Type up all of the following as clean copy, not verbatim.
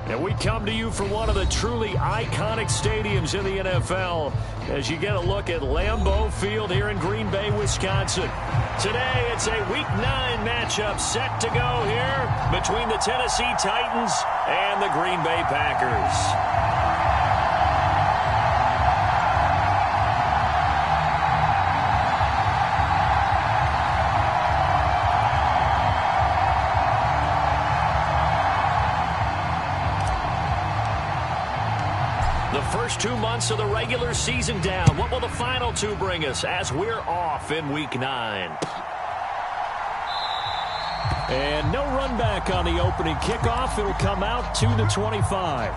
And we come to you from one of the truly iconic stadiums in the NFL as you get a look at Lambeau Field here in Green Bay, Wisconsin. Today, it's a Week 9 matchup set to go here between the Tennessee Titans and the Green Bay Packers. The first 2 months of the regular season down. What will the final 2 bring us as we're off in Week 9? And no run back on the opening kickoff. It'll come out to the 25.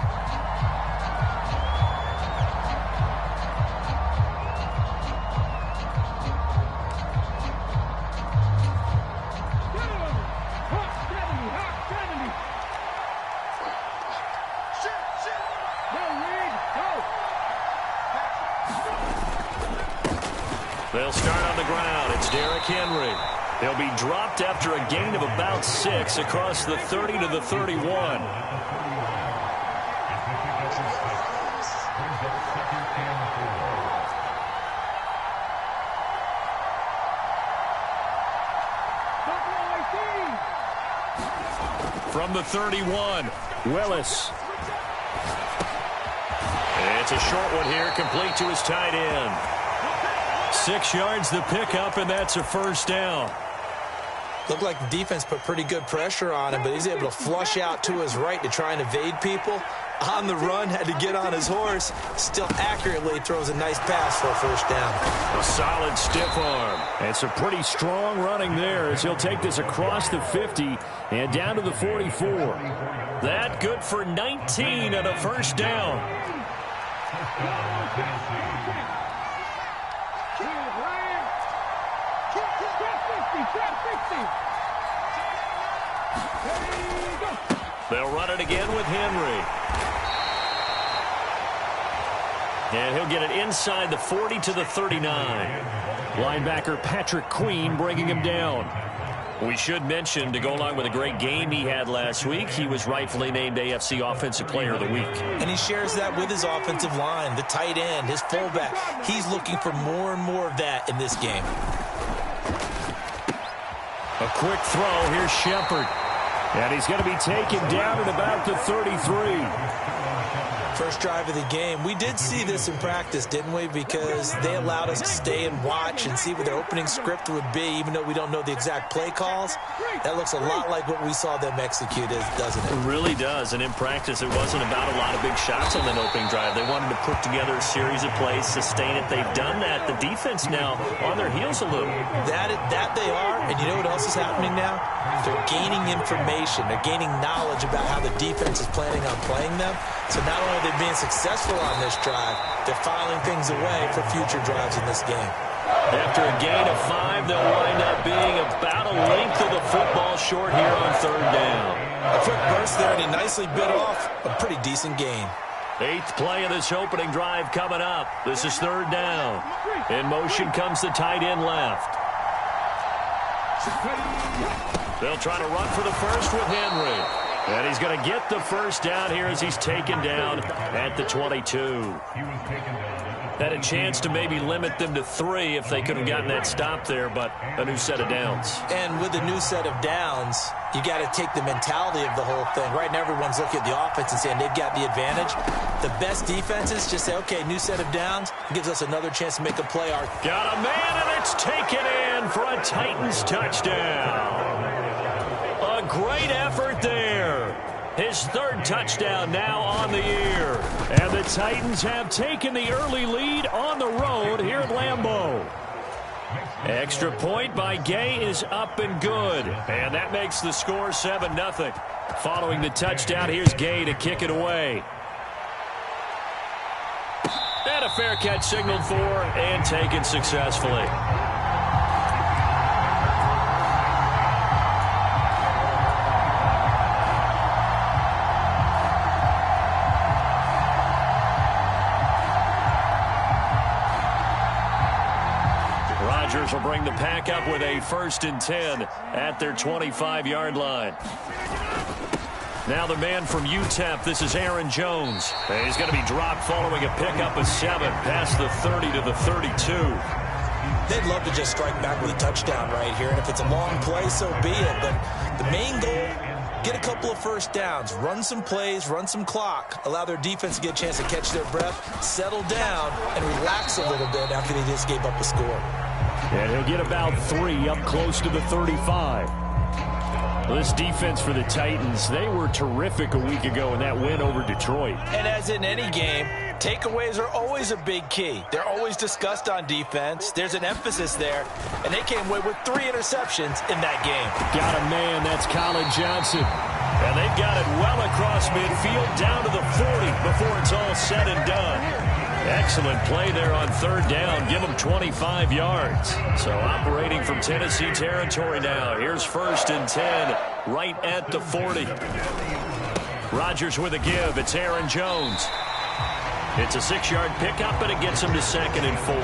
They'll start on the ground. It's Derrick Henry. He'll be dropped after a gain of about 6 across the 30 to the 31. From the 31, Willis. It's a short one here, complete to his tight end. 6 yards the pickup, and that's a first down. Looked like the defense put pretty good pressure on him, but he's able to flush out to his right to try and evade people. On the run, had to get on his horse. Still accurately throws a nice pass for a first down. A solid stiff arm. And some pretty strong running there as he'll take this across the 50 and down to the 44. That good for 19 and a first down. They'll run it again with Henry. And he'll get it inside the 40 to the 39. Linebacker Patrick Queen bringing him down. We should mention, to go along with a great game he had last week, he was rightfully named AFC Offensive Player of the Week. And he shares that with his offensive line, the tight end, his fullback. He's looking for more and more of that in this game. A quick throw. Here's Shepard. And he's going to be taken down at about the 33. First drive of the game. We did see this in practice, didn't we? Because they allowed us to stay and watch and see what their opening script would be, even though we don't know the exact play calls. That looks a lot like what we saw them execute, doesn't it? It really does. And in practice, it wasn't about a lot of big shots on that opening drive. They wanted to put together a series of plays, sustain it. They've done that. The defense now on their heels a little. That they are. And you know what else is happening now? They're gaining information. They're gaining knowledge about how the defense is planning on playing them. So not only are they being successful on this drive, they're filing things away for future drives in this game. After a gain of 5, they'll wind up being about a length of the football short here on third down. A quick burst there, and he nicely bit off a pretty decent gain. 8th play of this opening drive coming up. This is third down. In motion comes the tight end left. They'll try to run for the first with Henry. And he's going to get the first down here as he's taken down at the 22. Had a chance to maybe limit them to 3 if they could have gotten that stop there, but a new set of downs. And with a new set of downs, you got to take the mentality of the whole thing. Right now, everyone's looking at the offense and saying they've got the advantage. The best defenses just say, okay, new set of downs, gives us another chance to make a play. Got a man, and it's taken in for a Titans touchdown. A great effort there. His 3rd touchdown now on the year. And the Titans have taken the early lead on the road here at Lambeau. Extra point by Gay is up and good. And that makes the score 7-0. Following the touchdown, here's Gay to kick it away. And a fair catch signaled for and taken successfully. Rodgers will bring the pack up with a 1st and 10 at their 25-yard line. Now the man from UTEP, this is Aaron Jones. He's going to be dropped following a pickup of 7 past the 30 to the 32. They'd love to just strike back with a touchdown right here, and if it's a long play, so be it. But the main goal, get a couple of first downs, run some plays, run some clock, allow their defense to get a chance to catch their breath, settle down, and relax a little bit after they just gave up a score. And he'll get about 3 up close to the 35. This defense for the Titans, they were terrific a week ago in that win over Detroit. And as in any game, takeaways are always a big key. They're always discussed on defense. There's an emphasis there, and they came away with 3 interceptions in that game. Got a man, that's Colin Johnson. And they've got it well across midfield down to the 40 before it's all said and done. Excellent play there on 3rd down. Give them 25 yards. So operating from Tennessee territory now. Here's 1st and 10 right at the 40. Rodgers with a give. It's Aaron Jones. It's a 6-yard pickup, and it gets him to 2nd and 4.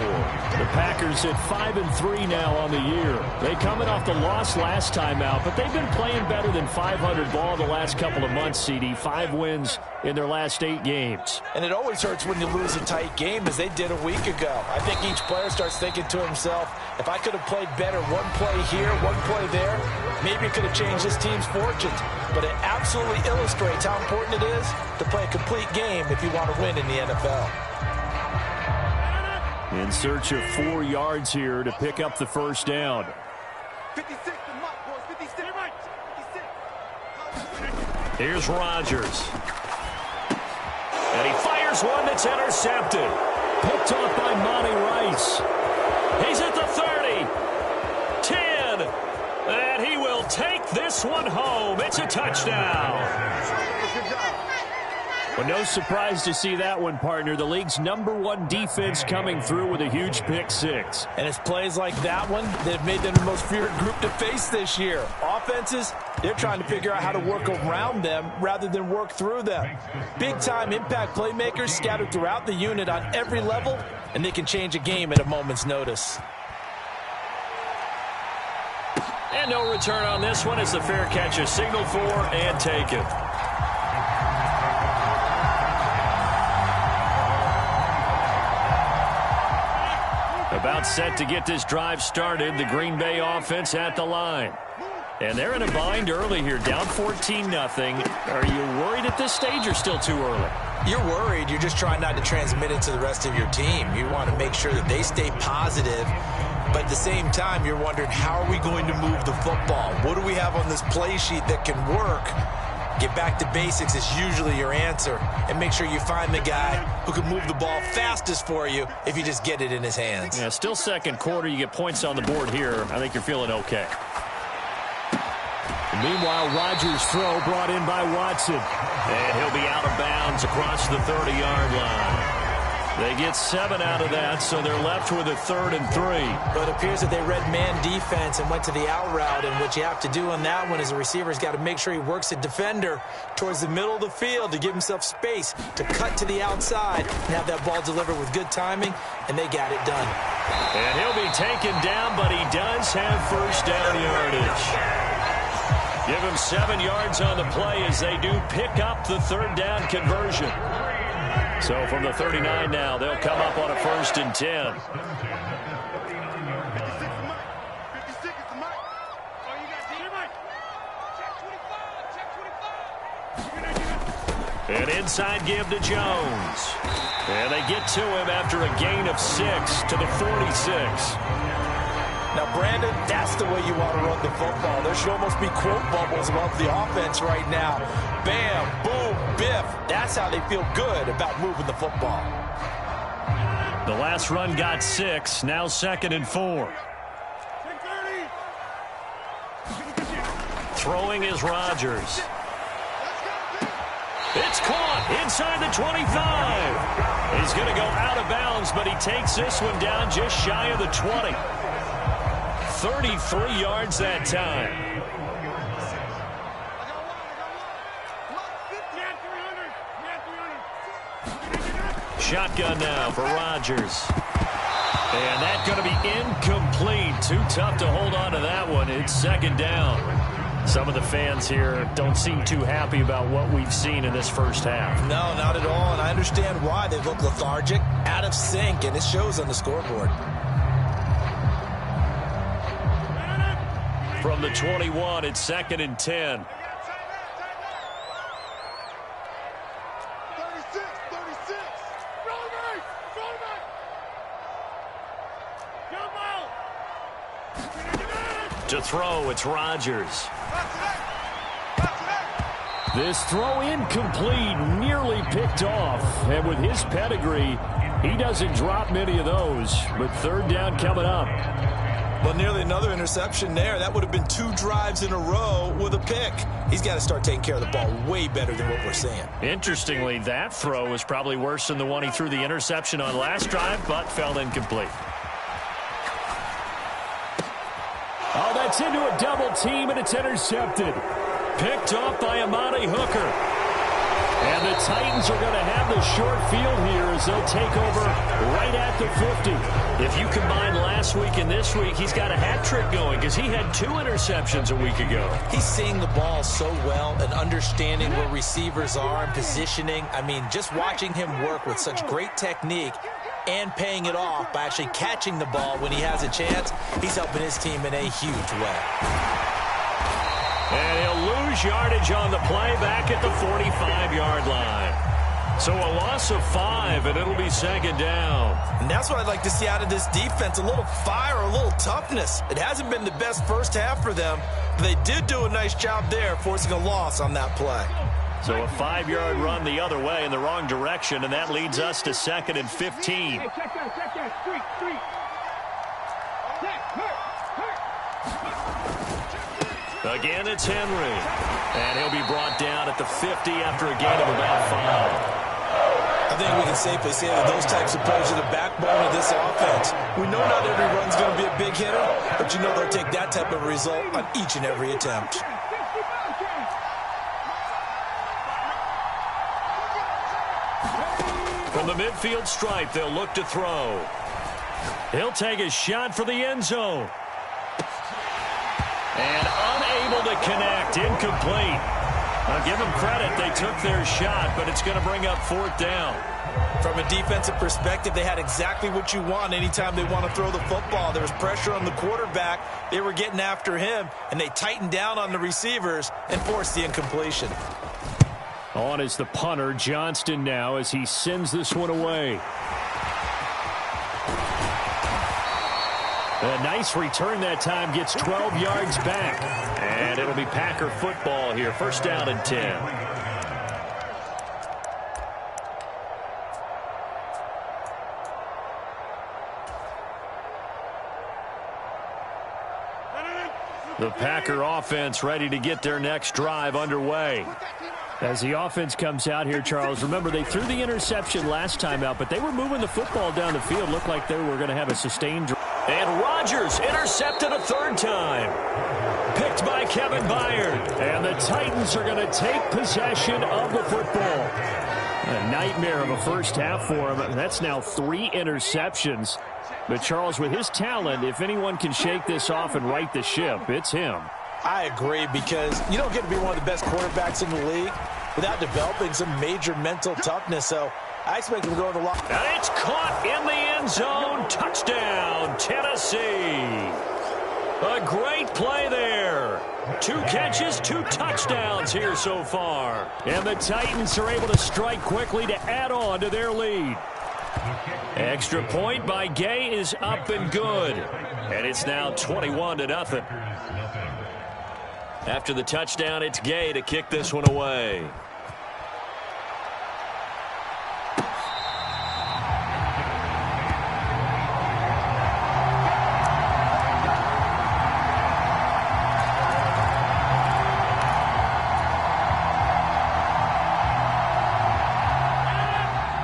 The Packers at 5-3 now on the year. They coming off the loss last time out, but they've been playing better than 500 ball the last couple of months, CD. 5 wins in their last 8 games. And it always hurts when you lose a tight game, as they did a week ago. I think each player starts thinking to himself, if I could have played better one play here, one play there, maybe it could have changed this team's fortunes. But it absolutely illustrates how important it is to play a complete game if you want to win in the NFL. In search of 4 yards here to pick up the 1st down. 56 to Mott, boys. 56. Right. 56. Here's Rodgers. And he fires one that's intercepted. Picked off by Monty Rice. He's at the 30. 10. And he will take this one home. It's a touchdown. Well, no surprise to see that one, partner. The league's #1 defense coming through with a huge pick 6. And it's plays like that one that have made them the most feared group to face this year. Offenses, they're trying to figure out how to work around them rather than work through them. Big-time impact playmakers scattered throughout the unit on every level, and they can change a game at a moment's notice. And no return on this one as the fair catch is signaled for and taken. About set to get this drive started, the Green Bay offense at the line. And they're in a bind early here, down 14-0. Are you worried at this stage or still too early? You're worried. You're just trying not to transmit it to the rest of your team. You want to make sure that they stay positive. But at the same time, you're wondering, how are we going to move the football? What do we have on this play sheet that can work? Get back to basics is usually your answer. And make sure you find the guy who can move the ball fastest for you if you just get it in his hands. Yeah, still 2nd quarter. You get points on the board here. I think you're feeling okay. And meanwhile, Rodgers' throw brought in by Watson. And he'll be out of bounds across the 30-yard line. They get 7 out of that, so they're left with a 3rd and 3. But it appears that they read man defense and went to the out route, and what you have to do on that one is the receiver's got to make sure he works a defender towards the middle of the field to give himself space to cut to the outside and have that ball delivered with good timing, and they got it done. And he'll be taken down, but he does have 1st down yardage. Give him 7 yards on the play as they do pick up the 3rd down conversion. So from the 39 now, they'll come up on a 1st and 10. An inside give to Jones. And they get to him after a gain of 6 to the 46. Now, Brandon, that's the way you want to run the football. There should almost be quote bubbles above the offense right now. Bam, boom, biff. That's how they feel good about moving the football. The last run got 6. Now 2nd and 4. Throwing is Rodgers. It's caught inside the 25. He's going to go out of bounds, but he takes this one down just shy of the 20. 33 yards that time. Shotgun now for Rodgers. And that's going to be incomplete. Too tough to hold on to that one. It's 2nd down. Some of the fans here don't seem too happy about what we've seen in this first half. No, not at all, and I understand why. They look lethargic, out of sync, and it shows on the scoreboard. From the 21, it's 2nd and 10. 36. To throw, it's Rodgers. This throw incomplete, nearly picked off. And with his pedigree, he doesn't drop many of those. But 3rd down coming up. Well, nearly another interception there. That would have been 2 drives in a row with a pick. He's got to start taking care of the ball way better than what we're seeing. Interestingly, that throw was probably worse than the one he threw the interception on last drive, but fell incomplete. Oh, that's into a double team, and it's intercepted. Picked off by Amani Hooker. And the Titans are going to have the short field here as they'll take over right at the 50. If you combine last week and this week, he's got a hat trick going because he had 2 interceptions a week ago. He's seeing the ball so well and understanding where receivers are and positioning. I mean, just watching him work with such great technique and paying it off by actually catching the ball when he has a chance, he's helping his team in a huge way. And he'll lose yardage on the play back at the 45-yard line. So a loss of 5, and it'll be 2nd down. And that's what I'd like to see out of this defense, a little fire, a little toughness. It hasn't been the best first half for them, but they did do a nice job there, forcing a loss on that play. So a 5-yard run the other way in the wrong direction, and that leads us to 2nd and 15. Hey, check that. Street. Again, it's Henry. And he'll be brought down at the 50 after a gain of about 5. I think we can safely say that those types of players are the backbone of this offense. We know not every run's going to be a big hitter, but you know they'll take that type of result on each and every attempt. From the midfield stripe, they'll look to throw. He'll take a shot for the end zone. And unable to connect, incomplete. I'll give them credit. They took their shot, but it's going to bring up 4th down. From a defensive perspective, they had exactly what you want anytime they want to throw the football. There was pressure on the quarterback. They were getting after him, and they tightened down on the receivers and forced the incompletion. On is the punter, Johnston, now as he sends this one away. A nice return that time, gets 12 yards back. And it'll be Packer football here, 1st down and 10. The Packer offense ready to get their next drive underway. As the offense comes out here, Charles, remember they threw the interception last time out, but they were moving the football down the field. Looked like they were going to have a sustained drive. And Rodgers intercepted a 3rd time. Picked by Kevin Byard. And the Titans are going to take possession of the football. A nightmare of a first half for him. That's now 3 interceptions. But Charles, with his talent, if anyone can shake this off and right the ship, it's him. I agree, because you don't get to be one of the best quarterbacks in the league without developing some major mental toughness. So I expect him to go to the line. And it's caught in the end zone. Touchdown, Tennessee. A great play there. 2 catches, 2 touchdowns here so far. And the Titans are able to strike quickly to add on to their lead. Extra point by Gay is up and good. And it's now 21-0. After the touchdown, it's Gay to kick this one away.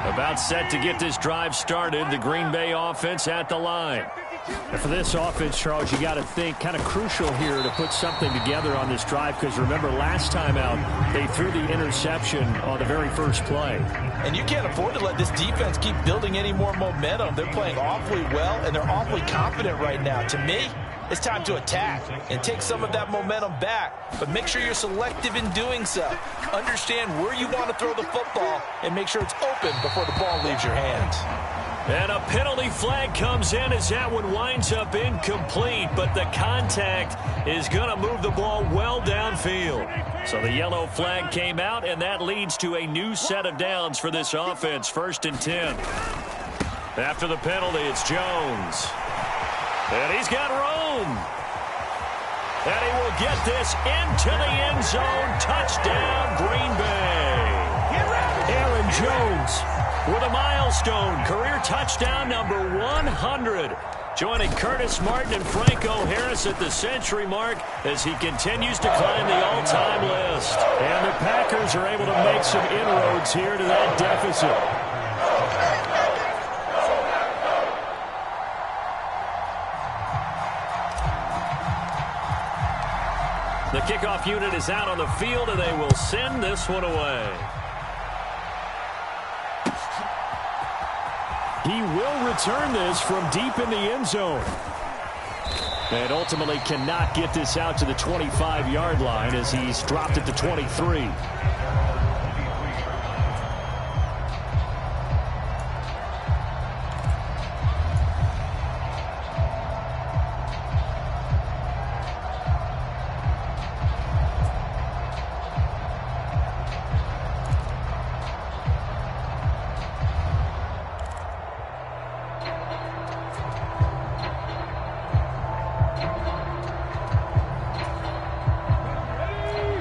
About set to get this drive started. The Green Bay offense at the line. And for this offense, Charles, you got to think kind of crucial here to put something together on this drive, because remember last time out they threw the interception on the very first play. And you can't afford to let this defense keep building any more momentum. They're playing awfully well, and they're awfully confident right now. To me, it's time to attack and take some of that momentum back. But make sure you're selective in doing so. Understand where you want to throw the football and make sure it's open before the ball leaves your hands. And a penalty flag comes in as that one winds up incomplete, but the contact is going to move the ball well downfield. So the yellow flag came out, and that leads to a new set of downs for this offense, 1st and 10. After the penalty, it's Jones. And he's got room. And he will get this into the end zone. Touchdown, Green Bay. Aaron Jones with a milestone career touchdown number 100. Joining Curtis Martin and Franco Harris at the century mark as he continues to climb the all-time list. And the Packers are able to make some inroads here to that deficit. The kickoff unit is out on the field, and they will send this one away. He will return this from deep in the end zone. And ultimately cannot get this out to the 25-yard line as he's dropped at the 23.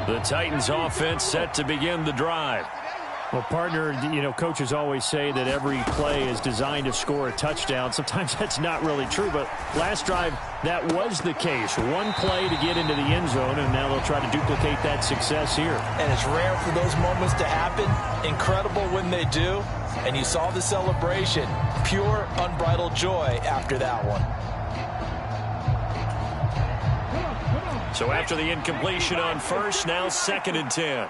The Titans offense set to begin the drive. Well, partner, coaches always say that every play is designed to score a touchdown. Sometimes that's not really true, but last drive, that was the case. One play to get into the end zone, and now they'll try to duplicate that success here. And it's rare for those moments to happen. Incredible when they do. And you saw the celebration. Pure, unbridled joy after that one. So after the incompletion on first, now 2nd and 10.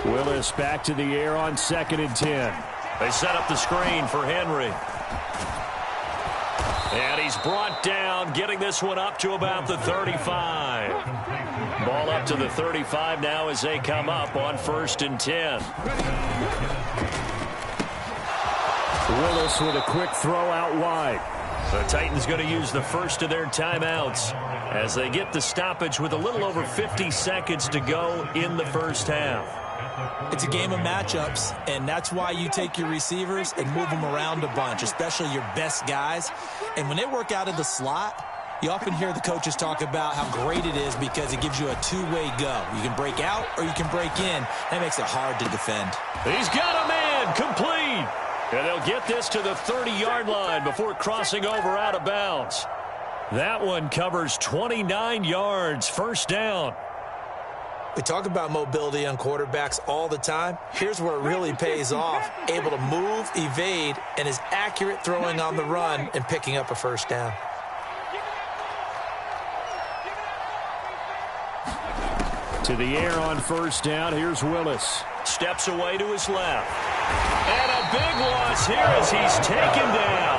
Willis back to the air on 2nd and 10. They set up the screen for Henry. And he's brought down, getting this one up to about the 35. Ball up to the 35 now as they come up on 1st and 10. Willis with a quick throw out wide. The Titans going to use the first of their timeouts as they get the stoppage with a little over 50 seconds to go in the first half. It's a game of matchups, and that's why you take your receivers and move them around a bunch, especially your best guys. And when they work out of the slot, you often hear the coaches talk about how great it is because it gives you a two-way go. You can break out or you can break in. That makes it hard to defend. He's got a man, complete. And they'll get this to the 30-yard line before crossing over out of bounds. That one covers 29 yards, 1st down. We talk about mobility on quarterbacks all the time. Here's where it really pays off. Able to move, evade, and is accurate throwing on the run and picking up a 1st down. To the air on 1st down. Here's Willis. Steps away to his left. And a big loss here as he's taken down.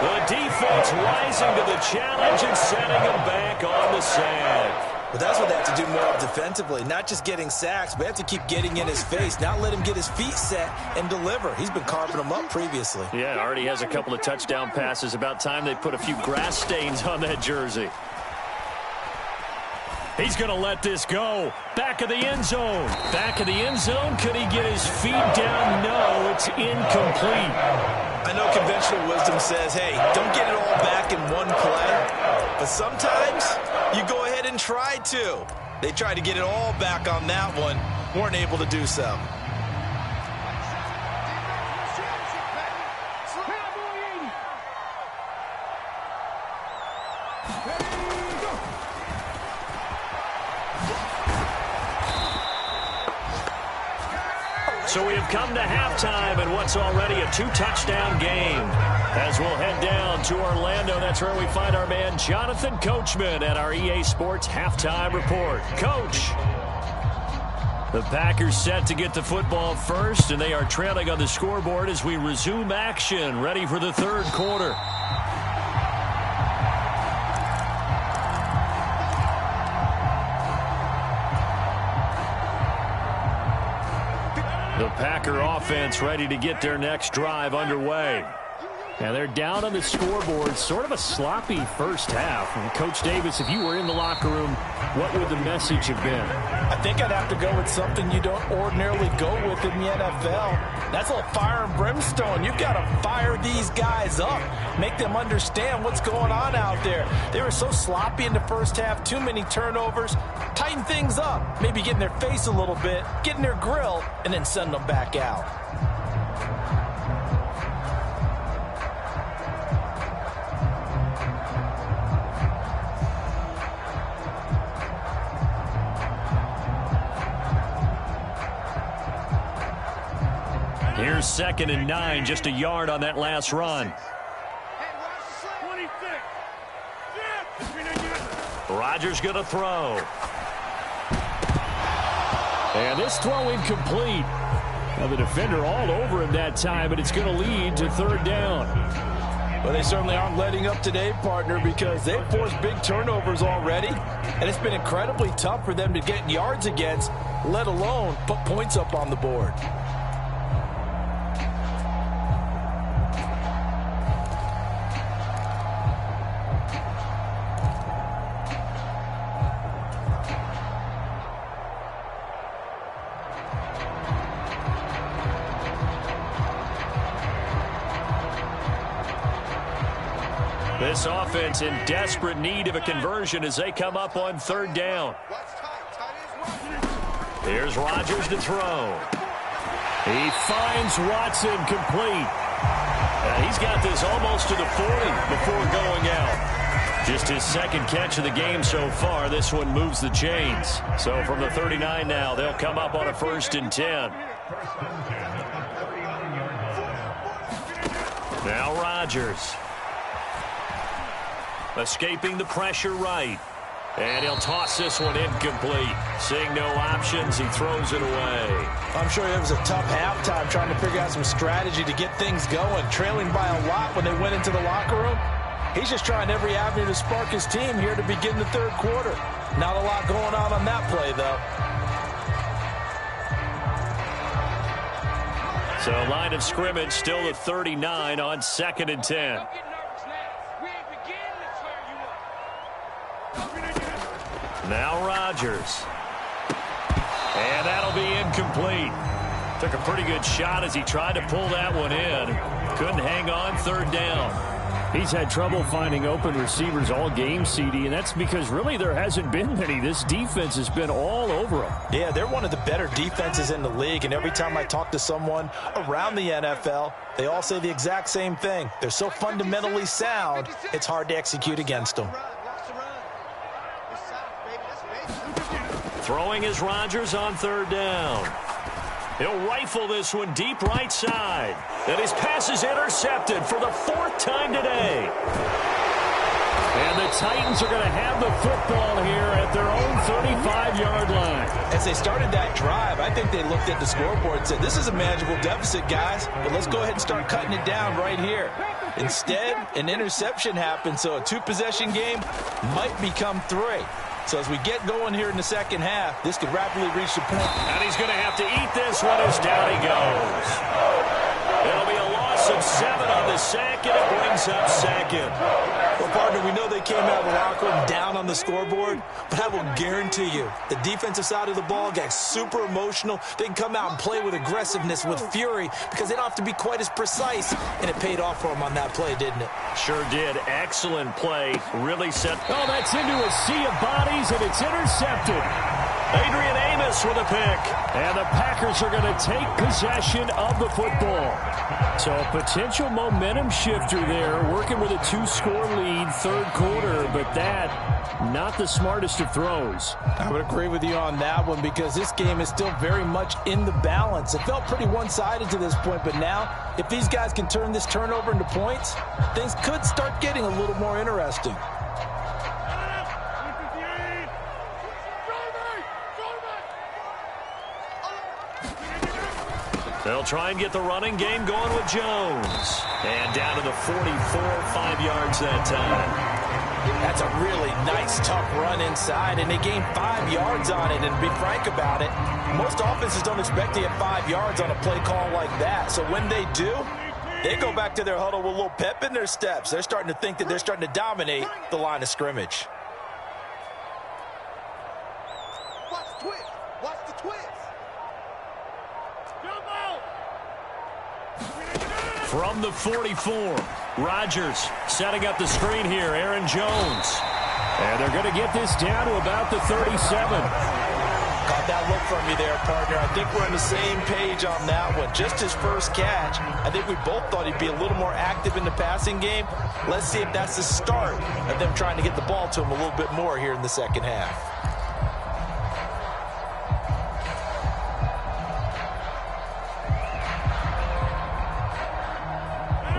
The defense rising to the challenge and setting him back on the sack. But that's what they have to do more of defensively. Not just getting sacks, but have to keep getting in his face. Not let him get his feet set and deliver. He's been carving them up previously. Yeah, already has a couple of touchdown passes. About time they put a few grass stains on that jersey. He's going to let this go. Back of the end zone. Back of the end zone. Could he get his feet down? No, it's incomplete. I know conventional wisdom says, hey, don't get it all back in one play. But sometimes you go ahead and try to. They tried to get it all back on that one. Weren't able to do so. So we have come to halftime in what's already a 2-touchdown game. As we'll head down to Orlando, that's where we find our man Jonathan Coachman at our EA Sports Halftime Report. Coach. The Packers set to get the football first, and they are trailing on the scoreboard as we resume action, ready for the third quarter. The Packer offense ready to get their next drive underway. And they're down on the scoreboard, sort of a sloppy first half. And Coach Davis, if you were in the locker room, what would the message have been? I think I'd have to go with something you don't ordinarily go with in the NFL. That's a little fire and brimstone. You've got to fire these guys up, make them understand what's going on out there. They were so sloppy in the first half, too many turnovers. Tighten things up, maybe get in their face a little bit, get in their grill, and then send them back out. Here's 2nd and 9, just a yard on that last run. Rodgers going to throw. And this throw incomplete. Now the defender all over him that time, but it's going to lead to 3rd down. Well, they certainly aren't letting up today, partner, because they've forced big turnovers already, and it's been incredibly tough for them to get yards against, let alone put points up on the board. This offense in desperate need of a conversion as they come up on 3rd down. Here's Rodgers to throw. He finds Watson complete. He's got this almost to the 40 before going out. Just his 2nd catch of the game so far. This one moves the chains. So from the 39 now, they'll come up on a 1st and 10. Now Rodgers. Escaping the pressure right. And he'll toss this one incomplete. Seeing no options, he throws it away. I'm sure it was a tough halftime trying to figure out some strategy to get things going. Trailing by a lot when they went into the locker room. He's just trying every avenue to spark his team here to begin the 3rd quarter. Not a lot going on that play, though. So line of scrimmage still the 39 on 2nd and 10. Now Rodgers. And that'll be incomplete. Took a pretty good shot as he tried to pull that one in. Couldn't hang on 3rd down. He's had trouble finding open receivers all game, CD, and that's because really there hasn't been many. This defense has been all over him. Yeah, they're one of the better defenses in the league, and every time I talk to someone around the NFL, they all say the exact same thing. They're so fundamentally sound, it's hard to execute against them. Throwing is Rodgers on 3rd down. He'll rifle this one deep right side. And his pass is intercepted for the 4th time today. And the Titans are going to have the football here at their own 35-yard line. As they started that drive, I think they looked at the scoreboard and said, this is a manageable deficit, guys, but let's go ahead and start cutting it down right here. Instead, an interception happened, so a 2-possession game might become 3. So as we get going here in the 2nd half, this could rapidly reach the point. And he's going to have to eat this one as down he goes. It'll be a loss of 7 on the sack, and it brings up 2nd. Well, partner, we know they came out of the locker room down on the scoreboard, but I will guarantee you the defensive side of the ball got super emotional. They can come out and play with aggressiveness, with fury, because they don't have to be quite as precise, and it paid off for them on that play, didn't it? Sure did. Excellent play. Really set. Oh, that's into a sea of bodies, and it's intercepted. Adrian Amos with a pick. And the Packers are going to take possession of the football. So a potential momentum shifter there, working with a 2-score lead, 3rd quarter, but that, not the smartest of throws. I would agree with you on that one because this game is still very much in the balance. It felt pretty one-sided to this point, but now, if these guys can turn this turnover into points, things could start getting a little more interesting. They'll try and get the running game going with Jones. And down to the 44, 5 yards that time. That's a really nice, tough run inside, and they gained 5 yards on it. And to be frank about it, most offenses don't expect to get 5 yards on a play call like that. So when they do, they go back to their huddle with a little pep in their steps. They're starting to think that they're starting to dominate the line of scrimmage. Watch the twist. Watch the twist. From the 44, Rodgers setting up the screen here. Aaron Jones. And they're going to get this down to about the 37. Caught that look from you there, partner. I think we're on the same page on that one. Just his first catch. I think we both thought he'd be a little more active in the passing game. Let's see if that's the start of them trying to get the ball to him a little bit more here in the second half.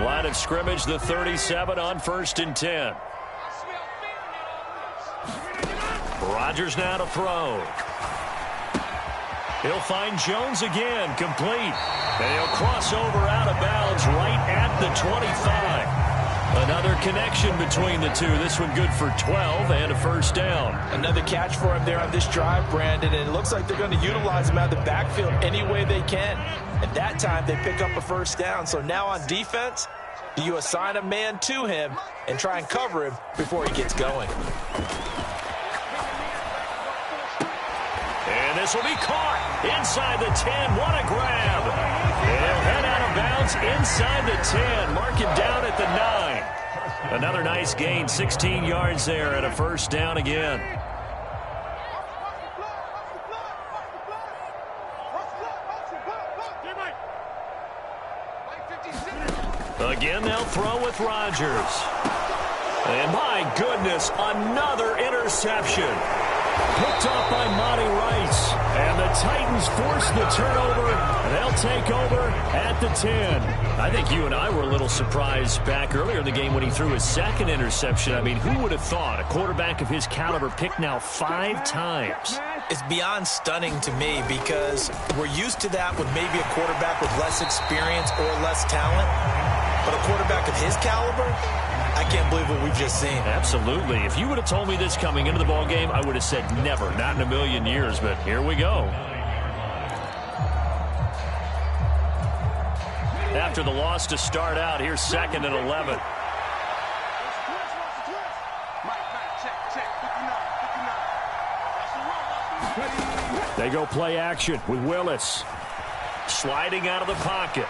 Line of scrimmage, the 37 on 1st and 10. Rodgers now to throw. He'll find Jones again, complete. And he'll cross over out of bounds right at the 25. Another connection between the two. This one good for 12 and a first down. Another catch for him there on this drive, Brandon, and it looks like they're going to utilize him out of the backfield any way they can. At that time, they pick up a first down. So now on defense, do you assign a man to him and try and cover him before he gets going? And this will be caught inside the 10. What a grab. He'll head out of bounds inside the 10. Mark him down at the 9. Another nice gain, 16 yards there and a first down again. Again, they'll throw with Rodgers. And my goodness, another interception. Picked off by Monty Rice. And the Titans force the turnover. They'll take over at the 10. I think you and I were a little surprised back earlier in the game when he threw his second interception. I mean, who would have thought a quarterback of his caliber picked now 5 times? It's beyond stunning to me because we're used to that with maybe a quarterback with less experience or less talent. But a quarterback of his caliber, I can't believe what we've just seen. Absolutely. If you would have told me this coming into the ball game, I would have said never, not in a million years. But here we go. After the loss to start out, here's 2nd and 11. They go play action with Willis. Sliding out of the pocket.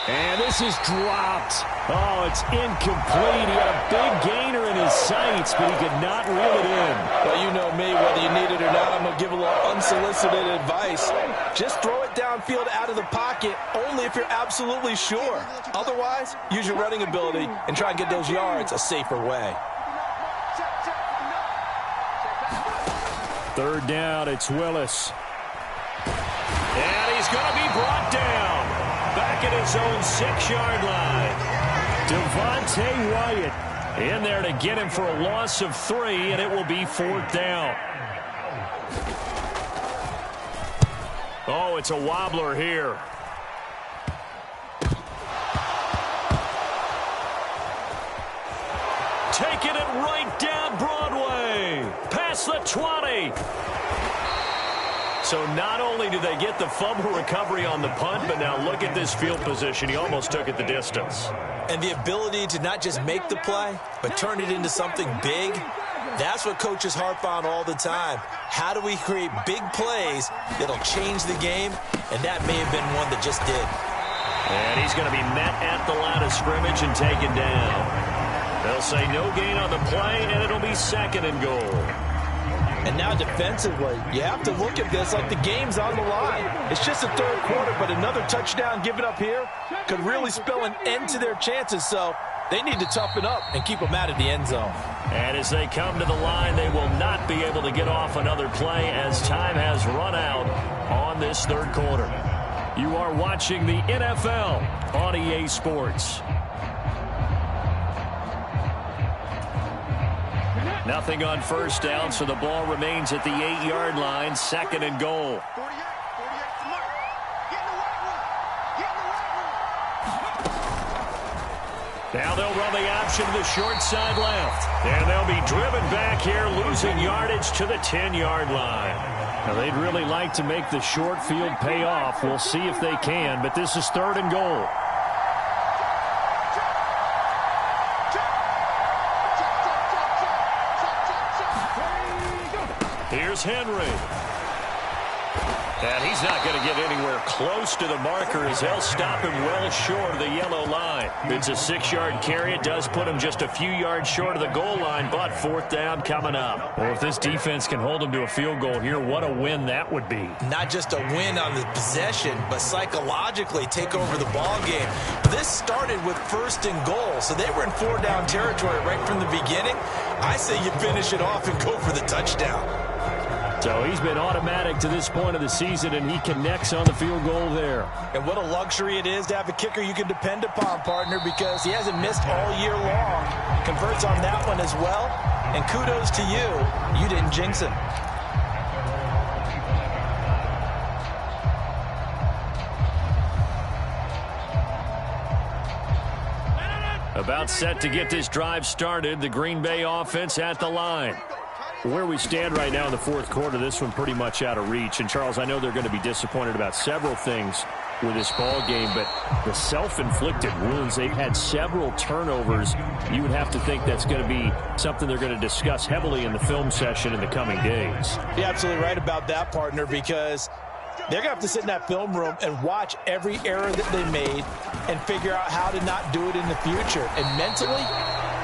And this is dropped. Oh, it's incomplete. He had a big gainer in his sights, but he could not reel it in. Well, you know me, whether you need it or not, I'm going to give a little unsolicited advice. Just throw it downfield out of the pocket only if you're absolutely sure. Otherwise, use your running ability and try and get those yards a safer way. 3rd down, it's Willis. And he's going to be brought down. Back at his own 6-yard line. Devontae Wyatt in there to get him for a loss of 3, and it will be 4th down. Oh, it's a wobbler here. Taking it right down Broadway. Past the 20. So not only do they get the fumble recovery on the punt, but now look at this field position. He almost took it the distance. And the ability to not just make the play, but turn it into something big, that's what coaches harp on all the time. How do we create big plays that'll change the game? And that may have been one that just did. And he's going to be met at the line of scrimmage and taken down. They'll say no gain on the play, and it'll be 2nd and goal. And now defensively, you have to look at this like the game's on the line. It's just the 3rd quarter, but another touchdown given up here could really spell an end to their chances. So they need to toughen up and keep them out of the end zone. And as they come to the line, they will not be able to get off another play as time has run out on this 3rd quarter. You are watching the NFL on EA Sports. Nothing on 1st down, so the ball remains at the 8-yard line, 2nd and goal. 48 to mark. Getting Now they'll run the option to the short side left. And they'll be driven back here, losing yardage to the 10-yard line. Now, they'd really like to make the short field pay off. We'll see if they can, but this is 3rd and goal. Here's Henry. And he's not going to get anywhere close to the marker as they'll stop him well short of the yellow line. It's a 6-yard carry. It does put him just a few yards short of the goal line, but 4th down coming up. Well, if this defense can hold him to a field goal here, what a win that would be. Not just a win on the possession, but psychologically take over the ball game. But this started with 1st and goal, so they were in 4-down territory right from the beginning. I say you finish it off and go for the touchdown. So he's been automatic to this point of the season, and he connects on the field goal there. And what a luxury it is to have a kicker you can depend upon, partner, because he hasn't missed all year long. Converts on that one as well. And kudos to you. You didn't jinx him. About set to get this drive started, the Green Bay offense at the line. Where we stand right now in the 4th quarter, this one pretty much out of reach. And, Charles, I know they're going to be disappointed about several things with this ball game, but the self-inflicted wounds, they've had several turnovers. You would have to think that's going to be something they're going to discuss heavily in the film session in the coming days. You're absolutely right about that, partner, because they're going to have to sit in that film room and watch every error that they made and figure out how to not do it in the future. And mentally,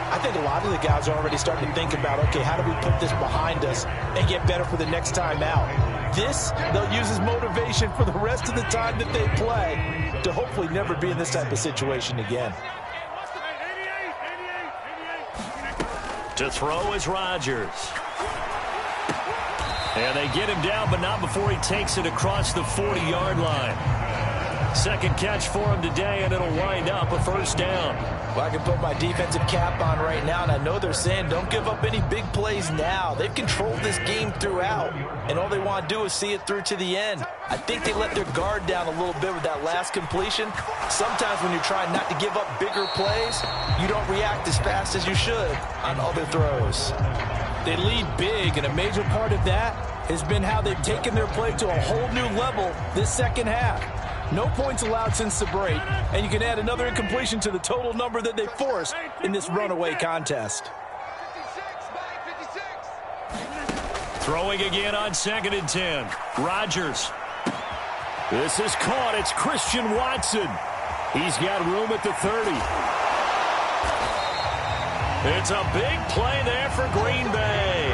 I think a lot of the guys are already starting to think about, okay, how do we put this behind us and get better for the next time out? This, they'll use as motivation for the rest of the time that they play to hopefully never be in this type of situation again. To throw is Rodgers. And they get him down, but not before he takes it across the 40-yard line. 2nd catch for him today, and it'll wind up a 1st down. Well, I can put my defensive cap on right now, and I know they're saying don't give up any big plays now. They've controlled this game throughout, and all they want to do is see it through to the end. I think they let their guard down a little bit with that last completion. Sometimes when you're trying not to give up bigger plays, you don't react as fast as you should on other throws. They lead big, and a major part of that has been how they've taken their play to a whole new level this 2nd half. No points allowed since the break, and you can add another incompletion to the total number that they forced in this runaway contest. Throwing again on 2nd and 10. Rodgers. This is caught. It's Christian Watson. He's got room at the 30. It's a big play there for Green Bay.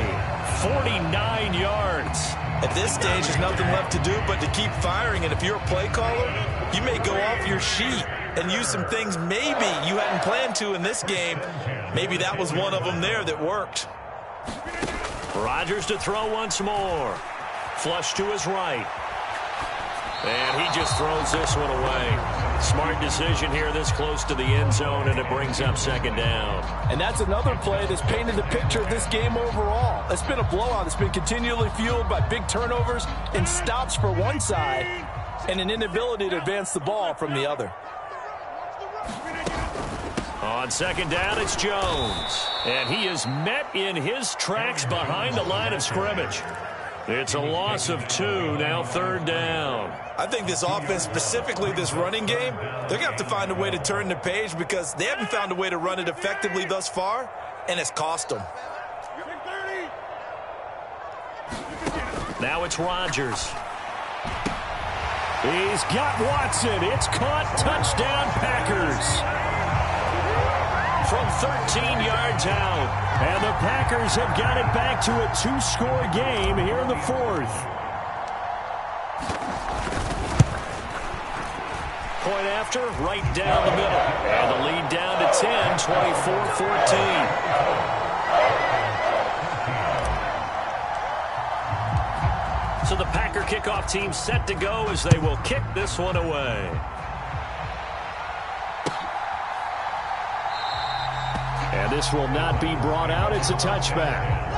49 yards. At this stage, there's nothing left to do but to keep firing. And if you're a play caller, you may go off your sheet and use some things maybe you hadn't planned to in this game. Maybe that was one of them there that worked. Rodgers to throw once more. Flush to his right. And he just throws this one away. Smart decision here this close to the end zone, and it brings up 2nd down. And that's another play that's painted the picture of this game overall. It's been a blowout. It's been continually fueled by big turnovers and stops for one side and an inability to advance the ball from the other. On 2nd down, it's Jones. And he is met in his tracks behind the line of scrimmage. It's a loss of 2, now 3rd down. I think this offense, specifically this running game, they're going to have to find a way to turn the page because they haven't found a way to run it effectively thus far, and it's cost them. Now it's Rodgers. He's got Watson. It's caught. Touchdown, Packers. From 13 yards out. And the Packers have got it back to a 2-score game here in the 4th. Point after, right down the middle. And the lead down to 10, 24-14. So the Packer kickoff team set to go as they will kick this one away. And this will not be brought out. It's a touchback.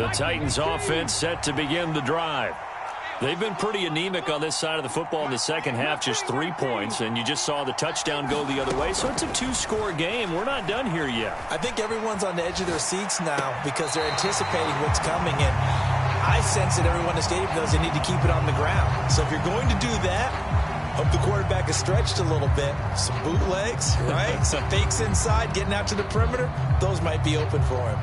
The Titans offense set to begin the drive. They've been pretty anemic on this side of the football in the second half, just 3 points, and you just saw the touchdown go the other way. So it's a 2-score game. We're not done here yet. I think everyone's on the edge of their seats now because they're anticipating what's coming, and I sense that everyone in the stadium knows they need to keep it on the ground. So if you're going to do that, hope the quarterback is stretched a little bit. Some bootlegs, right? Some fakes inside, getting out to the perimeter. Those might be open for him.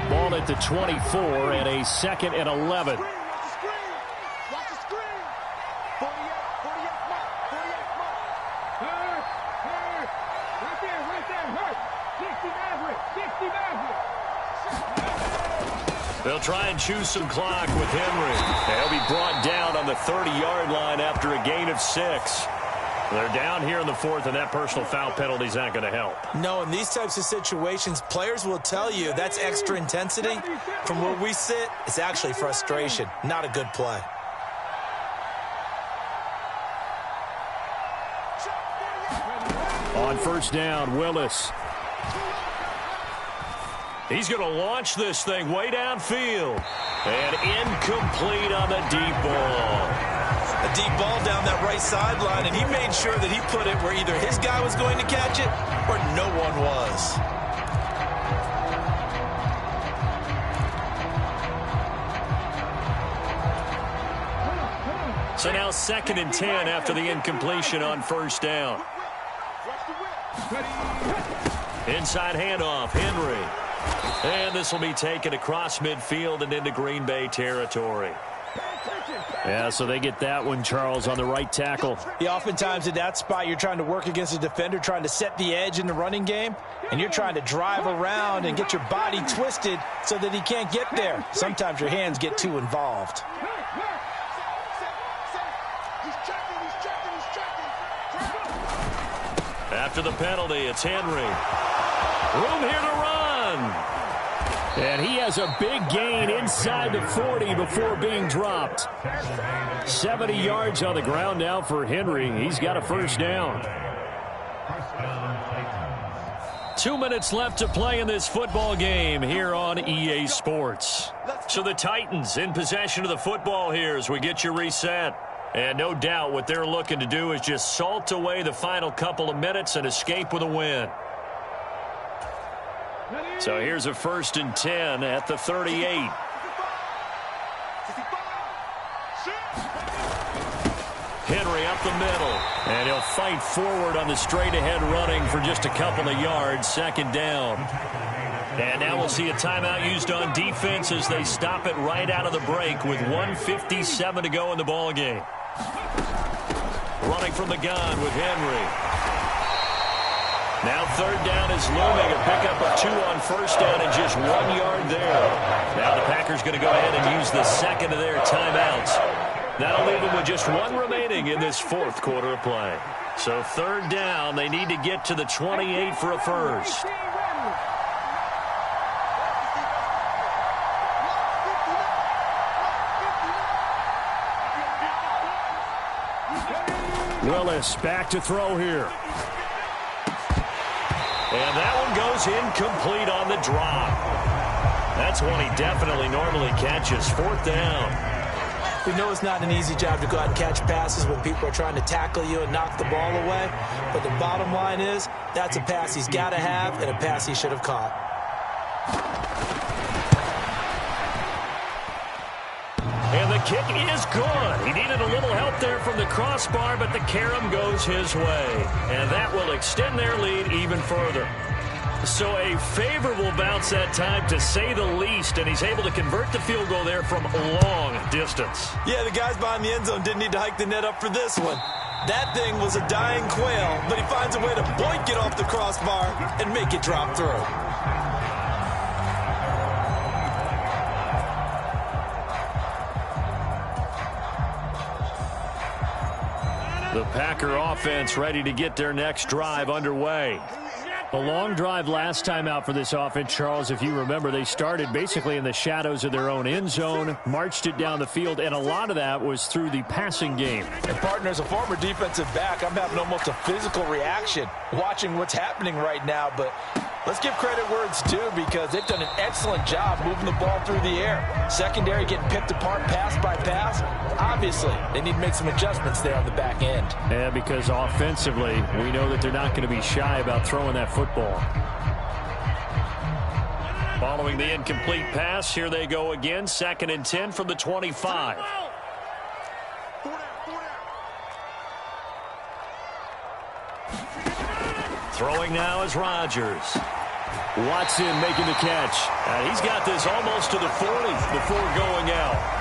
Ball at the 24 and a 2nd and 11. Watch the screen. 48 mark. 48 mark. Right there. They'll try and choose some clock with Henry. They'll be brought down on the 30-yard line after a gain of 6. They're down here in the 4th, and that personal foul penalty is not going to help. No, in these types of situations, players will tell you that's extra intensity. From where we sit, it's actually frustration. Not a good play. On first down, Willis. He's going to launch this thing way downfield. And incomplete on the deep ball. A deep ball down that right sideline, and he made sure that he put it where either his guy was going to catch it or no one was. So now 2nd and 10 after the incompletion on first down. Inside handoff, Henry. And this will be taken across midfield and into Green Bay territory. Yeah, so they get that one, Charles, on the right tackle. Yeah, oftentimes in that spot, you're trying to work against a defender, trying to set the edge in the running game, and you're trying to drive around and get your body twisted so that he can't get there. Sometimes your hands get too involved. After the penalty, it's Henry. Room here to run. And he has a big gain inside the 40 before being dropped. 70 yards on the ground now for Henry. He's got a first down. 2 minutes left to play in this football game here on EA Sports. So the Titans in possession of the football here as we get you reset. And no doubt what they're looking to do is just salt away the final couple of minutes and escape with a win. So here's a 1st and 10 at the 38. Henry up the middle. And he'll fight forward on the straight-ahead running for just a couple of yards. 2nd down. And now we'll see a timeout used on defense as they stop it right out of the break with 1:57 to go in the ball game. Running from the gun with Henry. Now 3rd down is looming. A pickup of 2 on first down and just 1 yard there. Now the Packers going to go ahead and use the 2nd of their timeouts. That'll leave them with just 1 remaining in this 4th quarter of play. So 3rd down, they need to get to the 28 for a first. Willis back to throw here. And that one goes incomplete on the drop. That's one he definitely normally catches. 4th down. We know it's not an easy job to go out and catch passes when people are trying to tackle you and knock the ball away. But the bottom line is that's a pass he's got to have and a pass he should have caught. And the kick is good. He needed a little help there from the crossbar, but the carom goes his way. And that will extend their lead even further. So a favorable bounce that time, to say the least, and he's able to convert the field goal there from a long distance. Yeah, the guys behind the end zone didn't need to hike the net up for this one. That thing was a dying quail, but he finds a way to boink it off the crossbar and make it drop through. The Packer offense ready to get their next drive underway. A long drive last time out for this offense, Charles. If you remember, they started basically in the shadows of their own end zone, marched it down the field, and a lot of that was through the passing game. And partner, as a former defensive back, I'm having almost a physical reaction watching what's happening right now, but Let's give credit where it's due because they've done an excellent job moving the ball through the air. Secondary getting picked apart pass by pass. Obviously, they need to make some adjustments there on the back end. Yeah, because offensively, we know that they're not going to be shy about throwing that football. Following the incomplete pass, here they go again. 2nd and 10 from the 25. Throwing now is Rodgers. Watson making the catch. He's got this almost to the 40 before going out.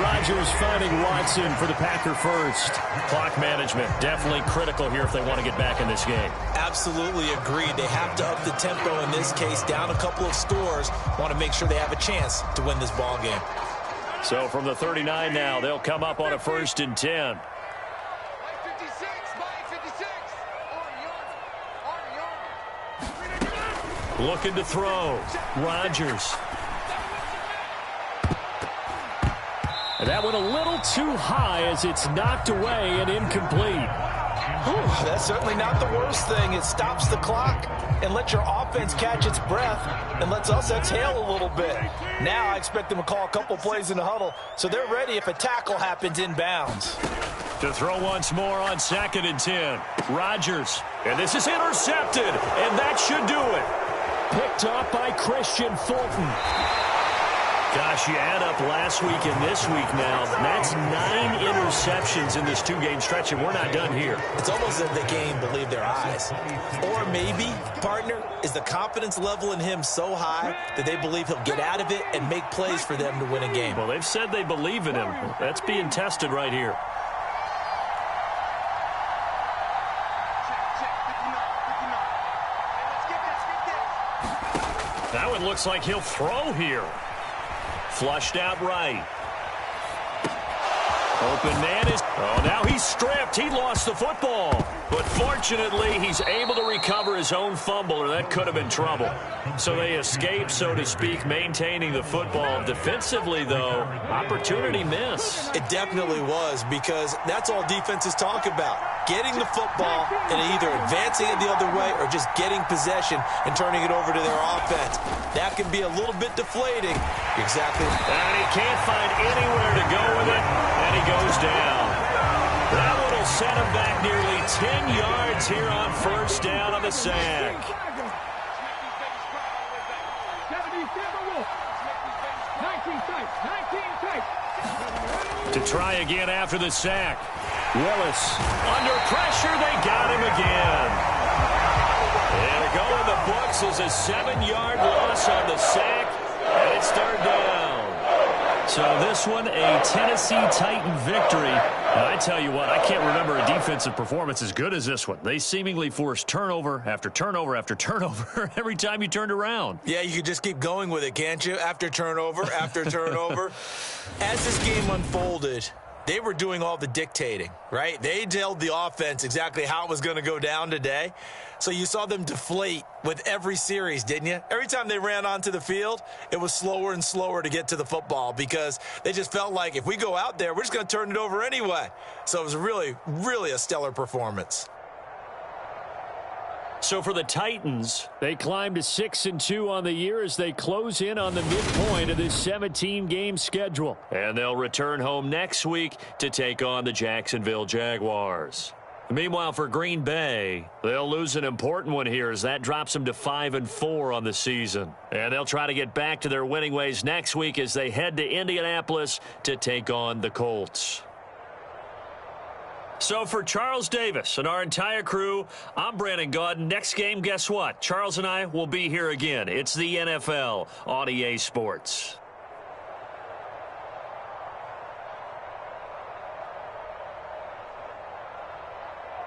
Rodgers finding Watson for the Packer first. Clock management definitely critical here if they want to get back in this game. Absolutely agreed. They have to up the tempo in this case, down a couple of scores. Want to make sure they have a chance to win this ball game. So from the 39 now, they'll come up on a 1st and 10. Looking to throw. Rodgers. And that went a little too high as it's knocked away and incomplete. Whew, that's certainly not the worst thing. It stops the clock and lets your offense catch its breath and lets us exhale a little bit. Now I expect them to call a couple plays in the huddle so they're ready if a tackle happens inbounds. To throw once more on 2nd and 10. Rodgers. And this is intercepted. And that should do it. Picked up by Christian Fulton. Gosh, you add up last week and this week now. That's 9 interceptions in this 2-game stretch, and we're not done here. It's almost as if the game believe their eyes. Or maybe, partner, is the confidence level in him so high that they believe he'll get out of it and make plays for them to win a game. Well, they've said they believe in him. That's being tested right here. That one looks like he'll throw here. Flushed out right. Open man is... Oh, now he's stripped. He lost the football. But fortunately, he's able to recover his own fumble, or that could have been trouble. So they escape, so to speak, maintaining the football. Defensively, though, opportunity miss. It definitely was, because that's all defenses talk about. Getting the football and either advancing it the other way or just getting possession and turning it over to their offense. That can be a little bit deflating. Exactly. And he can't find anywhere to go with it, and he goes down. That one will set him back nearly 10 yards here on 1st down on the sack. To try again after the sack. Willis under pressure. They got him again. And to go in the books is a 7-yard loss on the sack. And it's 3rd down. So this one, a Tennessee Titan victory. And I tell you what, I can't remember a defensive performance as good as this one. They seemingly forced turnover after turnover after turnover every time you turned around. Yeah, you could just keep going with it, can't you? After turnover, after turnover. As this game unfolded, they were doing all the dictating, right? They told the offense exactly how it was going to go down today. So you saw them deflate with every series, didn't you? Every time they ran onto the field, it was slower and slower to get to the football because they just felt like if we go out there, we're just going to turn it over anyway. So it was really, really a stellar performance. So for the Titans, they climb to 6-2 on the year as they close in on the midpoint of this 17-game schedule. And they'll return home next week to take on the Jacksonville Jaguars. Meanwhile, for Green Bay, they'll lose an important one here as that drops them to 5-4 on the season. And they'll try to get back to their winning ways next week as they head to Indianapolis to take on the Colts. So for Charles Davis and our entire crew, I'm Brandon Gaudin. Next game, guess what? Charles and I will be here again. It's the NFL on EA Sports.